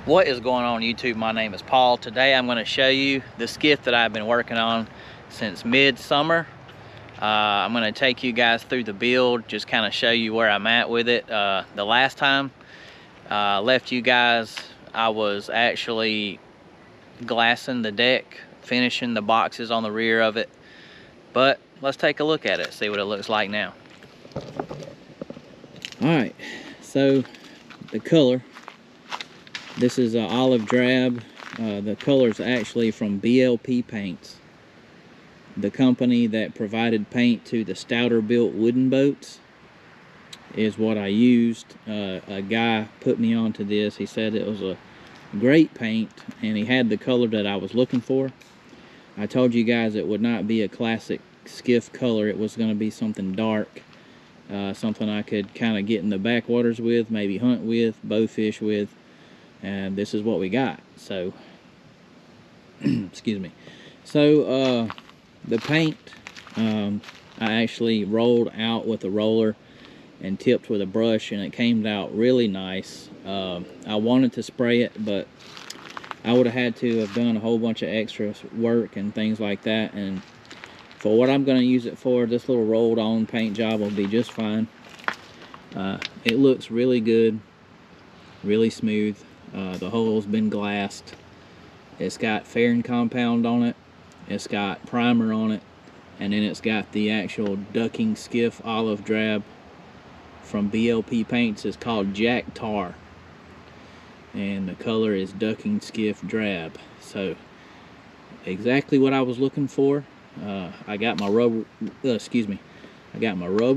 What is going on YouTube? My name is Paul. Today I'm going to show you the skiff that I've been working on since mid-summer. I'm going to take you guys through the build, just kind of show you where I'm at with it. The last time I left you guys, I was actually glassing the deck, finishing the boxes on the rear of it. But let's take a look at it, see what it looks like now. Alright, so the color. This is an olive drab. The color's actually from BLP Paints, the company that provided paint to the stouter built wooden boats is what I used. A guy put me onto this. He said it was a great paint and he had the color that I was looking for. I told you guys it would not be a classic skiff color. It was going to be something dark, something I could kind of get in the backwaters with, maybe hunt with, bow fish with. And this is what we got. So excuse me. So the paint I actually rolled out with a roller and tipped with a brush, and it came out really nice. I wanted to spray it, but I would have had to have done a whole bunch of extra work and things like that, and for what I'm going to use it for, this little rolled on paint job will be just fine. It looks really good, really smooth. The hole's been glassed. It's got fairing compound on it. It's got primer on it. And then it's got the actual ducking skiff olive drab from BLP Paints. It's called Jack Tar. And the color is ducking skiff drab. So exactly what I was looking for. I got my rub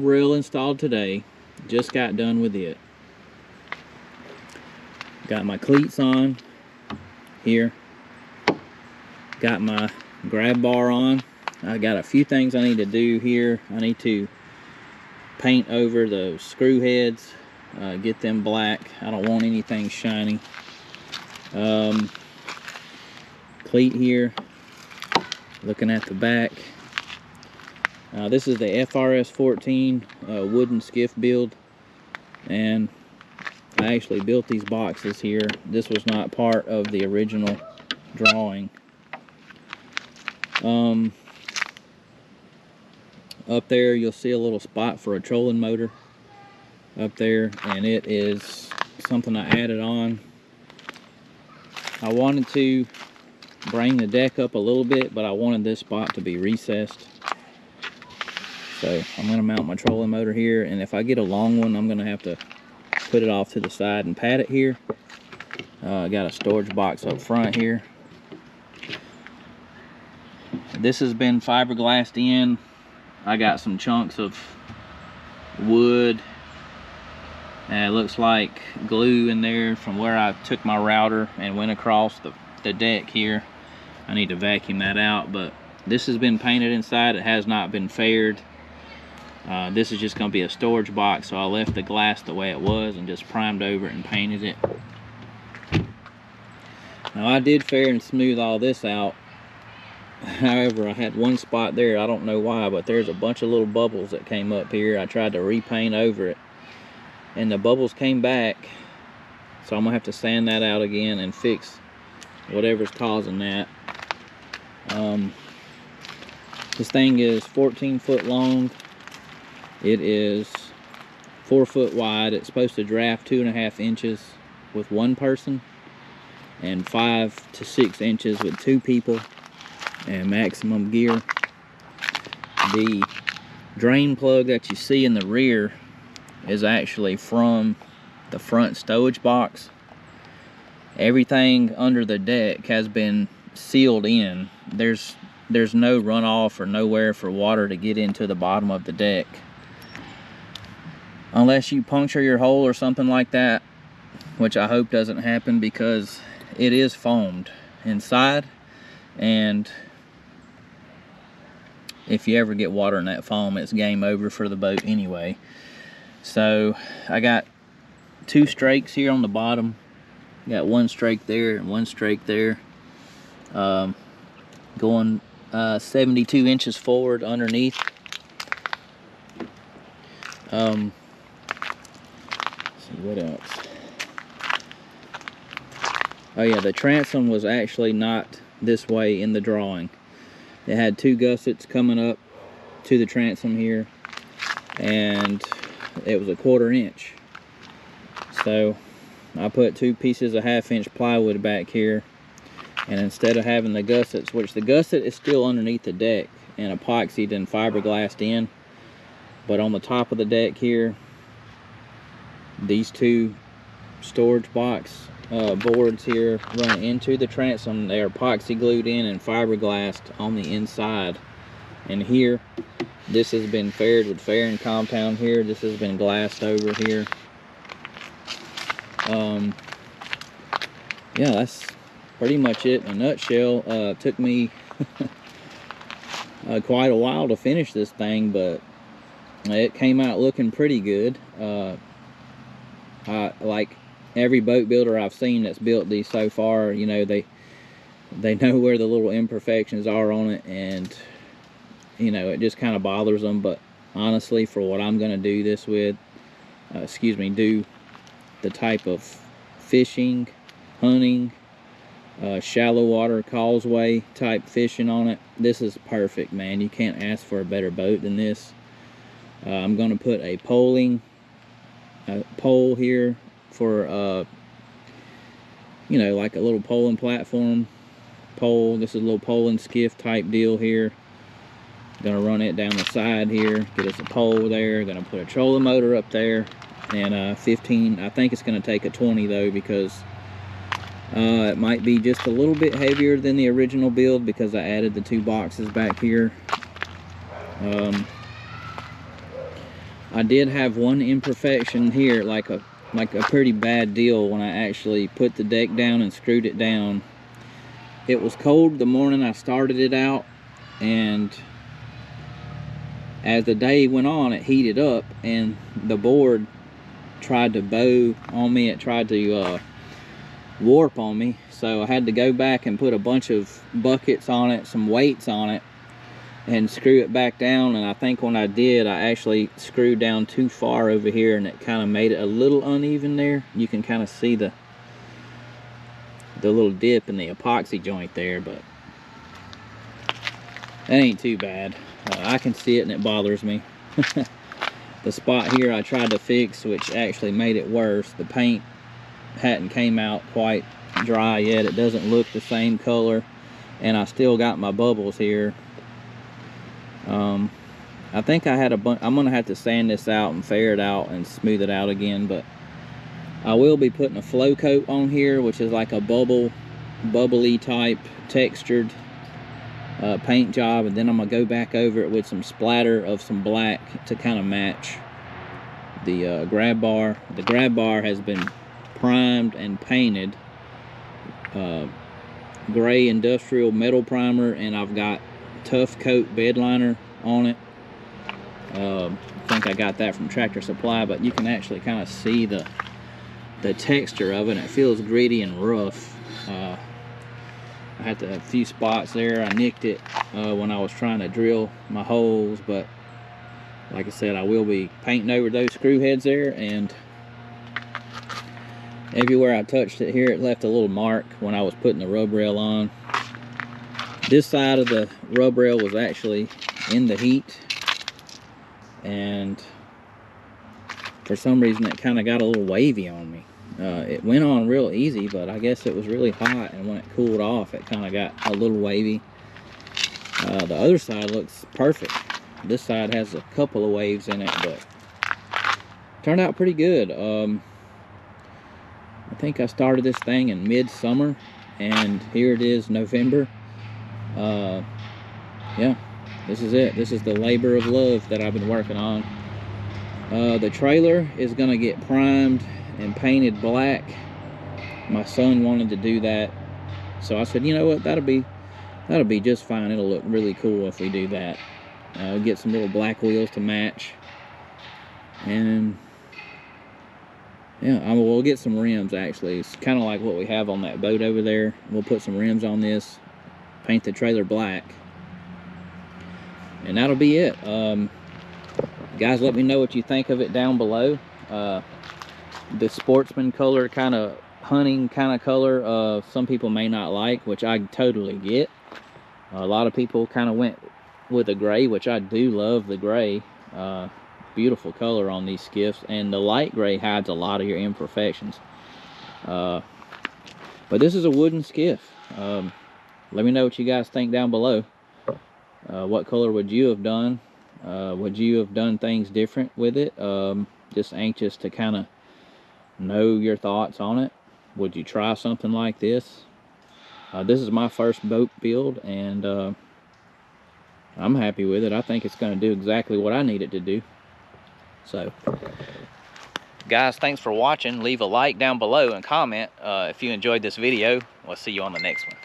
rail installed today. Just got done with it. Got my cleats on here. Got my grab bar on. I got a few things I need to do here. I need to paint over those screw heads, get them black. I don't want anything shiny. Cleat here, looking at the back. This is the FRS 14 wooden skiff build, and I actually built these boxes here. This was not part of the original drawing. Up there you'll see a little spot for a trolling motor up there, and it is something I added on. I wanted to bring the deck up a little bit, but I wanted this spot to be recessed. So I'm going to mount my trolling motor here, and if I get a long one, I'm going to have to put it off to the side and pat it here. I got a storage box up front here. This has been fiberglassed in. I got some chunks of wood, and it looks like glue in there from where I took my router and went across the deck here. I need to vacuum that out, but this has been painted inside. It has not been faired. This is just going to be a storage box, so I left the glass the way it was and just primed over it and painted it. Now I did fair and smooth all this out. However, I had one spot there, I don't know why, but there's a bunch of little bubbles that came up here. I tried to repaint over it, and the bubbles came back, so I'm going to have to sand that out again and fix whatever's causing that. This thing is 14 foot long. It is 4 foot wide. It's supposed to draft 2.5 inches with one person and 5 to 6 inches with 2 people, and maximum gear. The drain plug that you see in the rear is actually from the front stowage box. Everything under the deck has been sealed in. There's no runoff or nowhere for water to get into the bottom of the deck, unless you puncture your hole or something like that, which I hope doesn't happen, because it is foamed inside, and if you ever get water in that foam, it's game over for the boat anyway. So I got 2 strakes here on the bottom. Got 1 strake there and 1 strake there, going 72 inches forward underneath. Let's see what else. Oh yeah, the transom was actually not this way in the drawing. It had 2 gussets coming up to the transom here, and it was a 1/4 inch. So I put 2 pieces of 1/2 inch plywood back here, and instead of having the gussets, which the gusset is still underneath the deck and epoxied and fiberglassed in, but on the top of the deck here, these 2 storage box boards here run into the transom. They are epoxy glued in and fiberglassed on the inside. And here, this has been faired with fairing compound here. This has been glassed over here. Yeah, that's pretty much it in a nutshell. It took me quite a while to finish this thing, but it came out looking pretty good. Like every boat builder I've seen that's built these so far, you know, they know where the little imperfections are on it, and you know, it just kind of bothers them. But honestly, for what I'm going to do this with, do the type of fishing, hunting, shallow water causeway type fishing on it, this is perfect, man. You can't ask for a better boat than this. I'm going to put a pole here for you know, like a little poling platform pole. This is a little poling skiff type deal here. Gonna run it down the side here, get us a pole there. Gonna put a trolling motor up there, and 15. I think it's gonna take a 20 though, because it might be just a little bit heavier than the original build, because I added the 2 boxes back here. I did have one imperfection here, like a pretty bad deal when I actually put the deck down and screwed it down. It was cold the morning I started it out, and as the day went on, it heated up, and the board tried to bow on me. It tried to warp on me, so I had to go back and put a bunch of buckets on it, some weights on it, and screw it back down. And I think when I did, I actually screwed down too far over here, and it kind of made it a little uneven there. You can kind of see the little dip in the epoxy joint there, but that ain't too bad. I can see it, and it bothers me. The spot here I tried to fix, which actually made it worse. The paint hadn't came out quite dry yet. It doesn't look the same color, and I still got my bubbles here. I think I had a bunch. I'm gonna have to sand this out and fair it out and smooth it out again, but I will be putting a flow coat on here, which is like a bubbly type textured paint job, and then I'm gonna go back over it with some splatter of some black to kind of match the grab bar. The grab bar has been primed and painted gray industrial metal primer, and I've got Tough Coat bed liner on it. I think I got that from Tractor Supply, but you can actually kind of see the texture of it. It feels gritty and rough. I had a few spots there. I nicked it when I was trying to drill my holes, but like I said, I will be painting over those screw heads there, and everywhere I touched it here, it left a little mark when I was putting the rub rail on. This side of the rub rail was actually in the heat, and for some reason it kind of got a little wavy on me. It went on real easy, but I guess it was really hot, and when it cooled off, it kind of got a little wavy. The other side looks perfect. This side has a couple of waves in it, but turned out pretty good. I think I started this thing in mid-summer, and here it is, November. Yeah, this is it. This is the labor of love that I've been working on. The trailer is going to get primed and painted black. My son wanted to do that, so I said, you know what, that'll be just fine. It'll look really cool if we do that. We'll get some little black wheels to match, and yeah, we'll get some rims. Actually, it's kind of like what we have on that boat over there. We'll put some rims on this, paint the trailer black, and that'll be it. Guys, let me know what you think of it down below. The Sportsman color kind of hunting kind of color some people may not like, which I totally get. A lot of people kind of went with a gray, which I do love the gray. Beautiful color on these skiffs, and the light gray hides a lot of your imperfections. But this is a wooden skiff. Let me know what you guys think down below. What color would you have done? Would you have done things different with it? Just anxious to kind of know your thoughts on it. Would you try something like this? This is my first boat build, and I'm happy with it. I think it's going to do exactly what I need it to do. So, guys, thanks for watching. Leave a like down below and comment if you enjoyed this video. We'll see you on the next one.